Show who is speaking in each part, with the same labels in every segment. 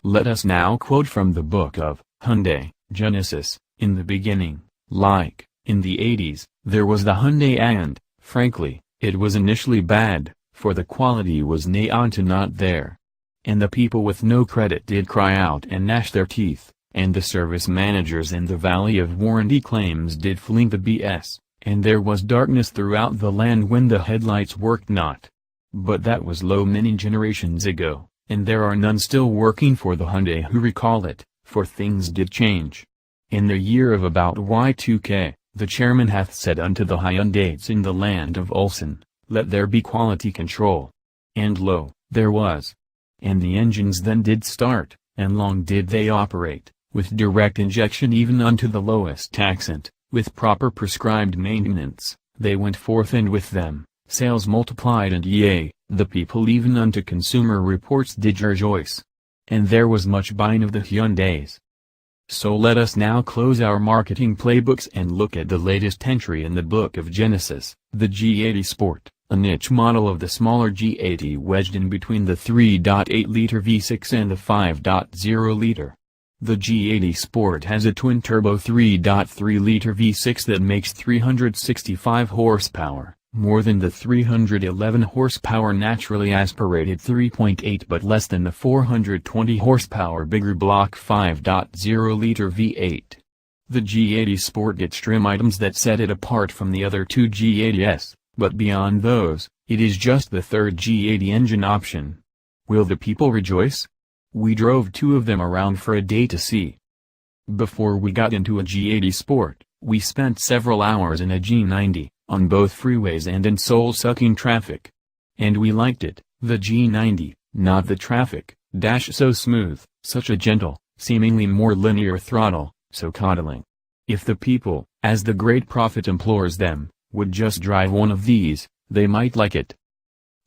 Speaker 1: Let us now quote from the book of Hyundai, Genesis. In the beginning, like, in the 80s, there was the Hyundai and, frankly, it was initially bad, for the quality was nigh on to not there. And the people with no credit did cry out and gnash their teeth, and the service managers in the valley of warranty claims did fling the BS, and there was darkness throughout the land when the headlights worked not. But that was low many generations ago, and there are none still working for the Hyundai who recall it, for things did change. In the year of about Y2K, the chairman hath said unto the Hyundaites in the land of Ulsan, let there be quality control. And lo, there was. And the engines then did start, and long did they operate, with direct injection even unto the lowest accent, with proper prescribed maintenance, they went forth and with them, sales multiplied and yea, the people even unto Consumer Reports did rejoice. And there was much buying of the Hyundais. So let us now close our marketing playbooks and look at the latest entry in the book of Genesis, the G80 Sport, a niche model of the smaller G80 wedged in between the 3.8-liter V6 and the 5.0-liter. The G80 Sport has a twin-turbo 3.3-liter V6 that makes 365 horsepower, more than the 311 horsepower naturally aspirated 3.8 but less than the 420 horsepower bigger block 5.0-liter V8. The G80 Sport gets trim items that set it apart from the other two G80s, but beyond those, it is just the third G80 engine option. Will the people rejoice? We drove two of them around for a day to see. Before we got into a G80 Sport, we spent several hours in a G90, on both freeways and in soul-sucking traffic. And we liked it, the G90, not the traffic, so smooth, such a gentle, seemingly more linear throttle, so coddling. If the people, as the great prophet implores them, would just drive one of these, they might like it.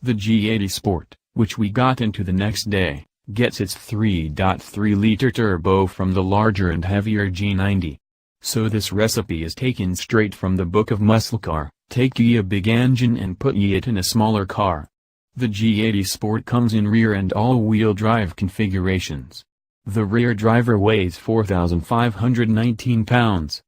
Speaker 1: The G80 Sport, which we got into the next day, gets its 3.3-liter turbo from the larger and heavier G90. So this recipe is taken straight from the book of Muscle Car, take ye a big engine and put ye it in a smaller car. The G80 Sport comes in rear and all-wheel drive configurations. The rear driver weighs 4,519 pounds.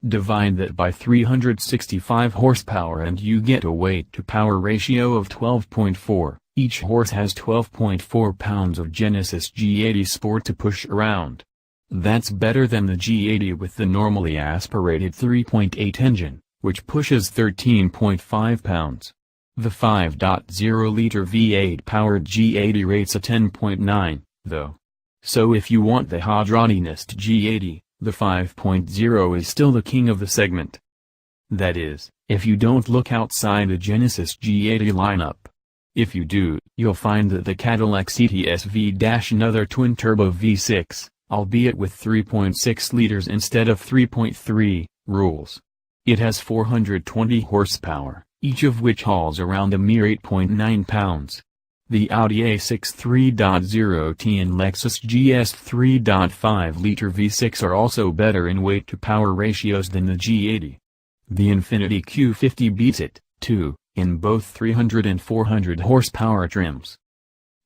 Speaker 1: Divide that by 365 horsepower and you get a weight-to-power ratio of 12.4, each horse has 12.4 pounds of Genesis G80 Sport to push around. That's better than the G80 with the normally aspirated 3.8 engine, which pushes 13.5 pounds. The 5.0-liter V8 powered G80 rates a 10.9, though. So if you want the hot-roddinest G80, the 5.0 is still the king of the segment. That is, if you don't look outside the Genesis G80 lineup. If you do, you'll find that the Cadillac CTS V-another twin-turbo V6, albeit with 3.6 liters instead of 3.3, rules. It has 420 horsepower, each of which hauls around a mere 8.9 pounds. The Audi A6 3.0T and Lexus GS 3.5-liter V6 are also better in weight-to-power ratios than the G80. The Infiniti Q50 beats it, too, in both 300 and 400 horsepower trims.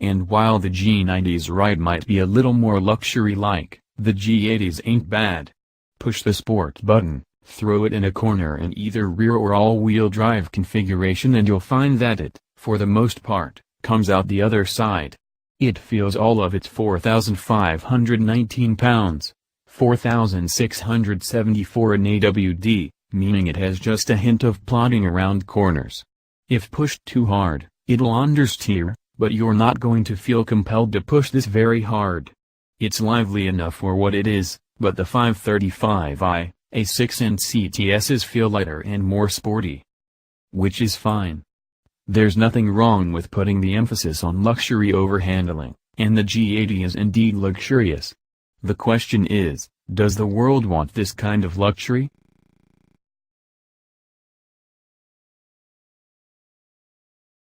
Speaker 1: And while the G90's ride might be a little more luxury-like, the G80's ain't bad. Push the Sport button, throw it in a corner in either rear or all-wheel drive configuration and you'll find that it, for the most part, comes out the other side. It feels all of its 4,519 pounds, 4,674 in AWD, meaning it has just a hint of plodding around corners. If pushed too hard, it'll understeer, but you're not going to feel compelled to push this very hard. It's lively enough for what it is, but the 535i, A6 and CTSs feel lighter and more sporty. Which is fine. There's nothing wrong with putting the emphasis on luxury over handling, and the G80 is indeed luxurious. The question is, does the world want this kind of luxury?